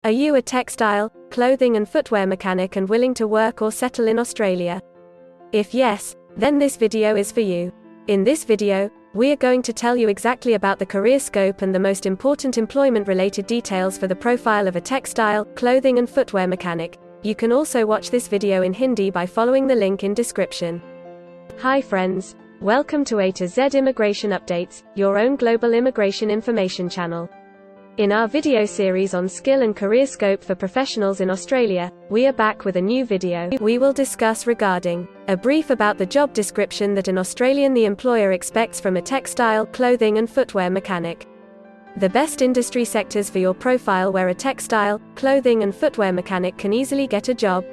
Are you a textile, clothing and footwear mechanic and willing to work or settle in Australia? If yes, then this video is for you. In this video, we are going to tell you exactly about the career scope and the most important employment-related details for the profile of a textile, clothing and footwear mechanic. You can also watch this video in Hindi by following the link in description. Hi friends, welcome to A to Z Immigration Updates, your own global immigration information channel. In our video series on skill and career scope for professionals in Australia, we are back with a new video. We will discuss regarding a brief about the job description that an Australian the employer expects from a textile, clothing and footwear mechanic. The best industry sectors for your profile where a textile, clothing and footwear mechanic can easily get a job.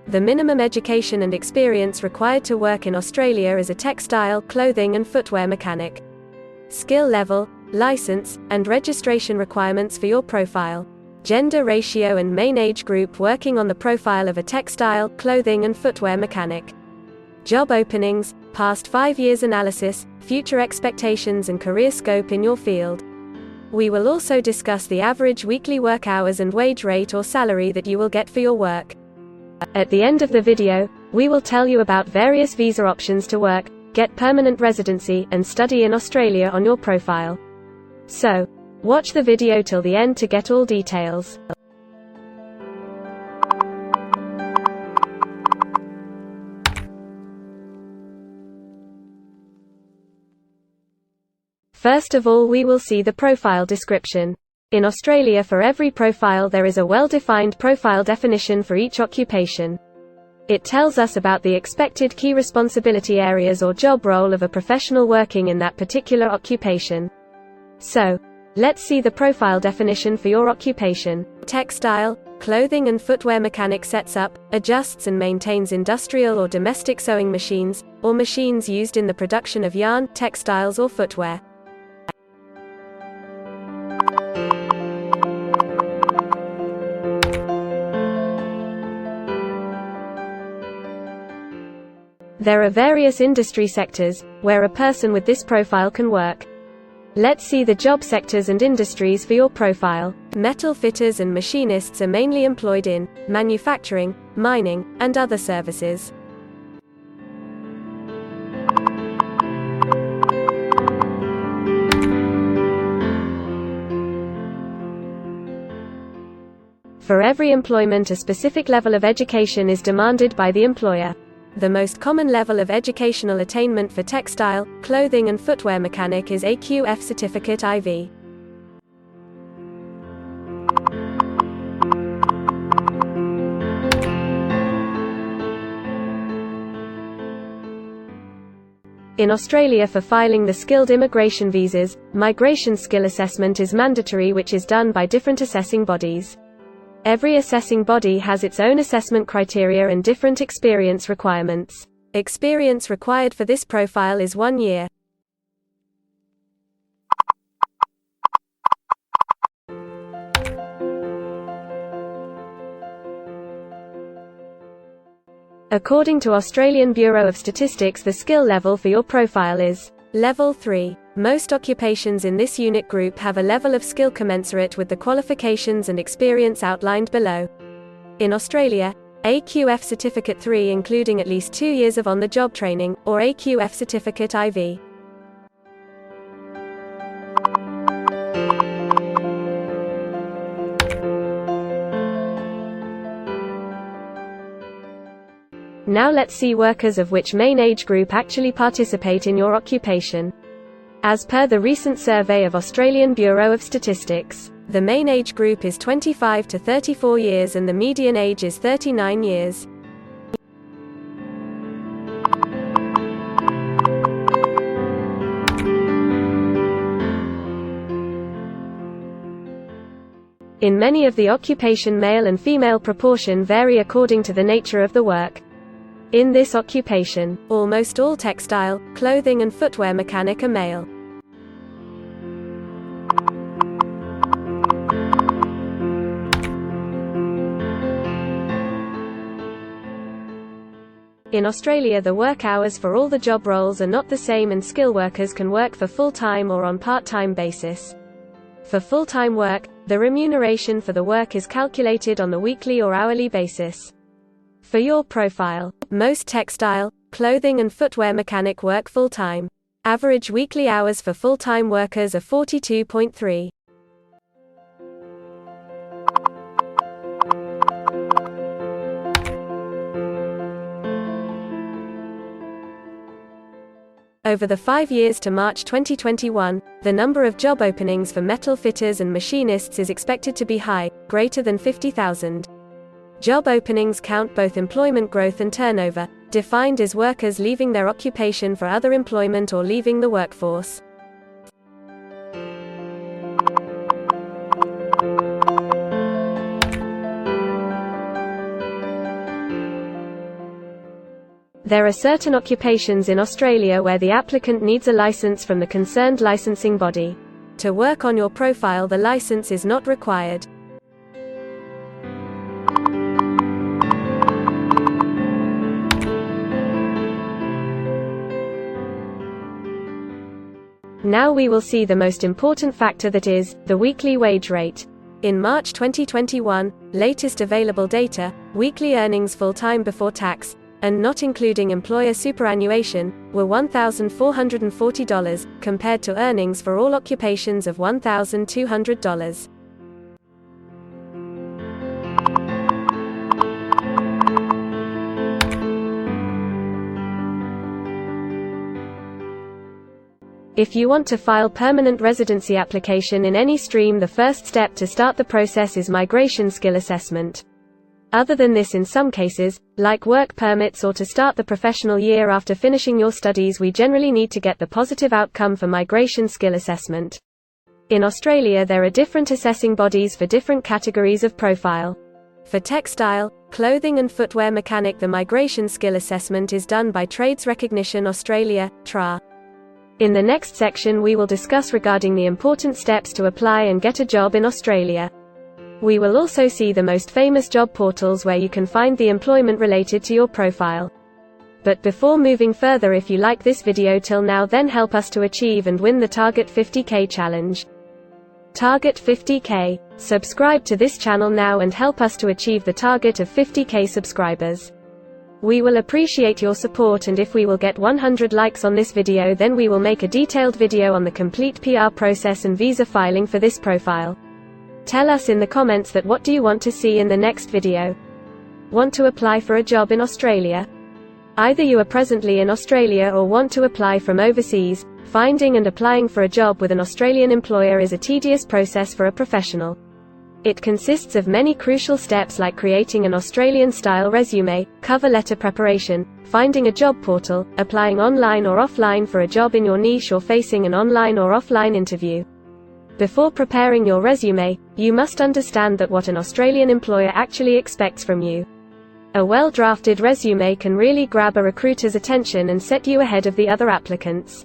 The minimum education and experience required to work in Australia as a textile, clothing and footwear mechanic. Skill level, license, and registration requirements for your profile. Gender ratio and main age group working on the profile of a textile, clothing and footwear mechanic. Job openings, past 5 years analysis, future expectations and career scope in your field. We will also discuss the average weekly work hours and wage rate or salary that you will get for your work. At the end of the video, we will tell you about various visa options to work, get permanent residency, and study in Australia on your profile. So, watch the video till the end to get all details. First of all, we will see the profile description. In Australia, for every profile there is a well-defined profile definition for each occupation. It tells us about the expected key responsibility areas or job role of a professional working in that particular occupation. So, let's see the profile definition for your occupation. Textile, clothing and footwear mechanic sets up, adjusts and maintains industrial or domestic sewing machines, or machines used in the production of yarn, textiles or footwear. There are various industry sectors where a person with this profile can work. Let's see the job sectors and industries for your profile. Metal fitters and machinists are mainly employed in manufacturing, mining, and other services. For every employment, a specific level of education is demanded by the employer. The most common level of educational attainment for textile, clothing and footwear mechanic is AQF Certificate IV. In Australia, for filing the skilled immigration visas, migration skill assessment is mandatory, which is done by different assessing bodies. Every assessing body has its own assessment criteria and different experience requirements. Experience required for this profile is 1 year. According to Australian Bureau of Statistics, the skill level for your profile is Level 3. Most occupations in this unit group have a level of skill commensurate with the qualifications and experience outlined below. In Australia, AQF Certificate 3 including at least 2 years of on-the-job training, or AQF Certificate IV. Now let's see workers of which main age group actually participate in your occupation. As per the recent survey of Australian Bureau of Statistics, the main age group is 25 to 34 years and the median age is 39 years. In many of the occupation, male and female proportion vary according to the nature of the work. In this occupation, almost all textile, clothing and footwear mechanic are male. In Australia, the work hours for all the job roles are not the same and skill workers can work for full-time or on part-time basis. For full-time work, the remuneration for the work is calculated on the weekly or hourly basis. For your profile, most textile, clothing and footwear mechanic work full-time. Average weekly hours for full-time workers are 42.3. Over the 5 years to March 2021, the number of job openings for metal fitters and machinists is expected to be high, greater than 50,000. Job openings count both employment growth and turnover, defined as workers leaving their occupation for other employment or leaving the workforce. There are certain occupations in Australia where the applicant needs a license from the concerned licensing body. To work on your profile, the license is not required. Now we will see the most important factor, that is, the weekly wage rate. In March 2021, latest available data, weekly earnings full-time before tax, and not including employer superannuation, were $1,440, compared to earnings for all occupations of $1,200. If you want to file permanent residency application in any stream, the first step to start the process is migration skill assessment. Other than this, in some cases, like work permits or to start the professional year after finishing your studies, we generally need to get the positive outcome for migration skill assessment. In Australia, there are different assessing bodies for different categories of profile. For textile, clothing and footwear mechanic, the migration skill assessment is done by Trades Recognition Australia, TRA. In the next section we will discuss regarding the important steps to apply and get a job in Australia. We will also see the most famous job portals where you can find the employment related to your profile. But before moving further, if you like this video till now, then help us to achieve and win the Target 50K challenge. Target 50K. Subscribe to this channel now and help us to achieve the target of 50K subscribers. We will appreciate your support, and if we will get 100 likes on this video, then we will make a detailed video on the complete PR process and visa filing for this profile. Tell us in the comments that what do you want to see in the next video. Want to apply for a job in Australia? Either you are presently in Australia or want to apply from overseas. Finding and applying for a job with an Australian employer is a tedious process for a professional. It consists of many crucial steps like creating an Australian-style resume, cover letter preparation, finding a job portal, applying online or offline for a job in your niche, or facing an online or offline interview. Before preparing your resume, you must understand that what an Australian employer actually expects from you. A well-drafted resume can really grab a recruiter's attention and set you ahead of the other applicants.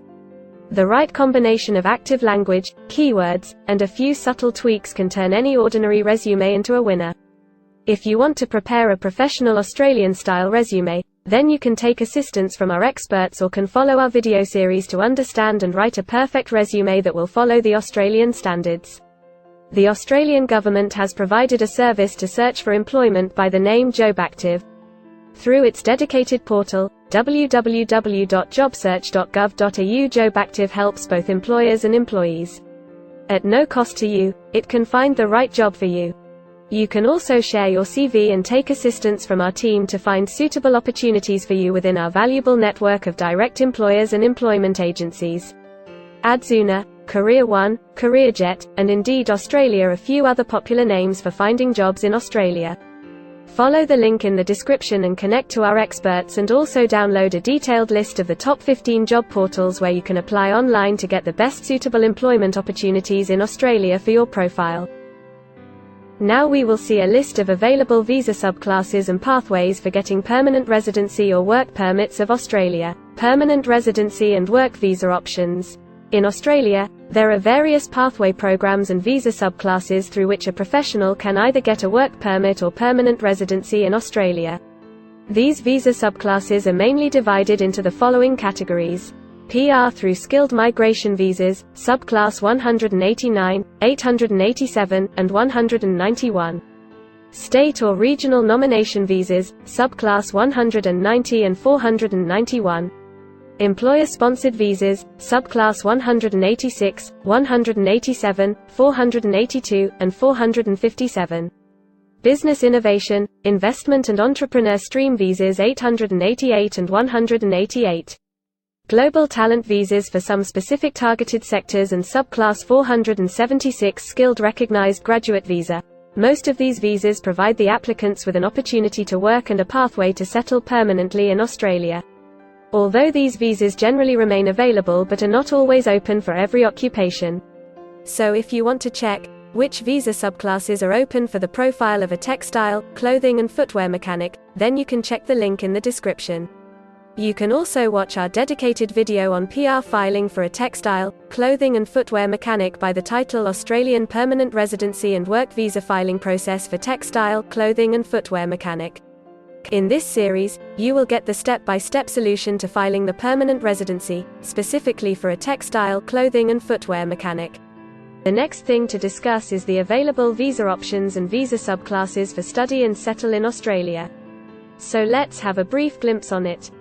The right combination of active language, keywords, and a few subtle tweaks can turn any ordinary resume into a winner. If you want to prepare a professional Australian-style resume, then you can take assistance from our experts or can follow our video series to understand and write a perfect resume that will follow the Australian standards. The Australian government has provided a service to search for employment by the name JobActive. Through its dedicated portal, www.jobsearch.gov.au, JobActive helps both employers and employees. At no cost to you, it can find the right job for you. You can also share your CV and take assistance from our team to find suitable opportunities for you within our valuable network of direct employers and employment agencies. Adzuna, Career One, CareerJet, and Indeed Australia are a few other popular names for finding jobs in Australia. Follow the link in the description and connect to our experts, and also download a detailed list of the top 15 job portals where you can apply online to get the best suitable employment opportunities in Australia for your profile. Now we will see a list of available visa subclasses and pathways for getting permanent residency or work permits of Australia. Permanent residency and work visa options. In Australia, there are various pathway programs and visa subclasses through which a professional can either get a work permit or permanent residency in Australia. These visa subclasses are mainly divided into the following categories. PR through skilled migration visas, subclass 189, 887, and 191. State or regional nomination visas, subclass 190 and 491. Employer-sponsored visas, subclass 186, 187, 482, and 457. Business innovation, investment and entrepreneur stream visas 888 and 188. Global talent visas for some specific targeted sectors and subclass 476 skilled recognized graduate visa. Most of these visas provide the applicants with an opportunity to work and a pathway to settle permanently in Australia. Although these visas generally remain available but are not always open for every occupation. So if you want to check which visa subclasses are open for the profile of a textile, clothing and footwear mechanic, then you can check the link in the description. You can also watch our dedicated video on PR filing for a textile, clothing and footwear mechanic by the title Australian Permanent Residency and Work Visa Filing Process for Textile, Clothing and Footwear Mechanic. In this series, you will get the step-by-step solution to filing the permanent residency, specifically for a textile, clothing and footwear mechanic. The next thing to discuss is the available visa options and visa subclasses for study and settle in Australia. So let's have a brief glimpse on it.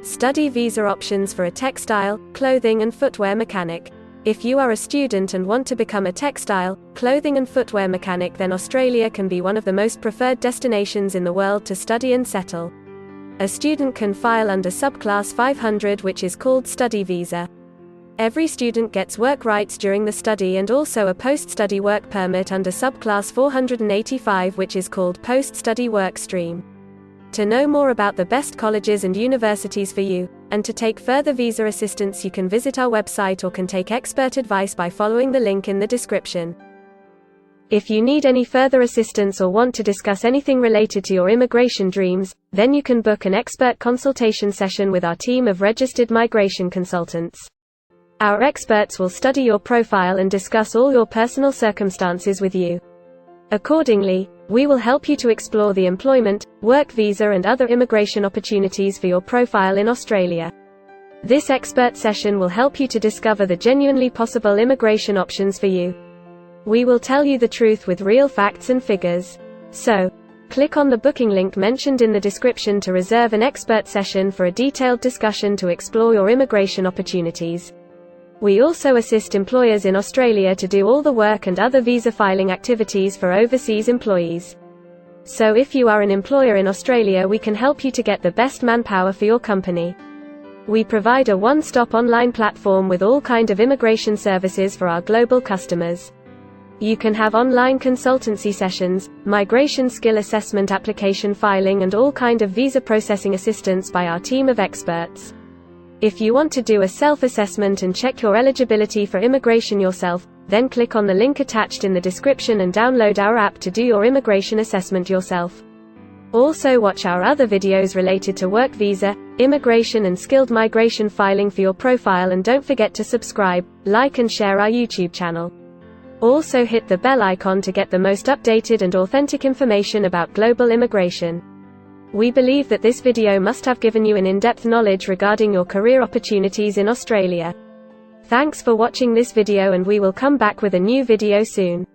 Study visa options for a textile, clothing and footwear mechanic. If you are a student and want to become a textile, clothing and footwear mechanic, then Australia can be one of the most preferred destinations in the world to study and settle. A student can file under subclass 500, which is called study visa. Every student gets work rights during the study and also a post-study work permit under subclass 485, which is called post-study work stream. To know more about the best colleges and universities for you, and to take further visa assistance, you can visit our website or can take expert advice by following the link in the description. If you need any further assistance or want to discuss anything related to your immigration dreams, then you can book an expert consultation session with our team of registered migration consultants. Our experts will study your profile and discuss all your personal circumstances with you. Accordingly, we will help you to explore the employment, work visa and other immigration opportunities for your profile in Australia. This expert session will help you to discover the genuinely possible immigration options for you. We will tell you the truth with real facts and figures. So, click on the booking link mentioned in the description to reserve an expert session for a detailed discussion to explore your immigration opportunities. We also assist employers in Australia to do all the work and other visa filing activities for overseas employees. So if you are an employer in Australia, we can help you to get the best manpower for your company. We provide a one-stop online platform with all kind of immigration services for our global customers. You can have online consultancy sessions, migration skill assessment, application filing and all kind of visa processing assistance by our team of experts. If you want to do a self-assessment and check your eligibility for immigration yourself, then click on the link attached in the description and download our app to do your immigration assessment yourself. Also watch our other videos related to work visa, immigration and skilled migration filing for your profile, and don't forget to subscribe, like and share our YouTube channel. Also hit the bell icon to get the most updated and authentic information about global immigration. We believe that this video must have given you an in-depth knowledge regarding your career opportunities in Australia. Thanks for watching this video, and we will come back with a new video soon.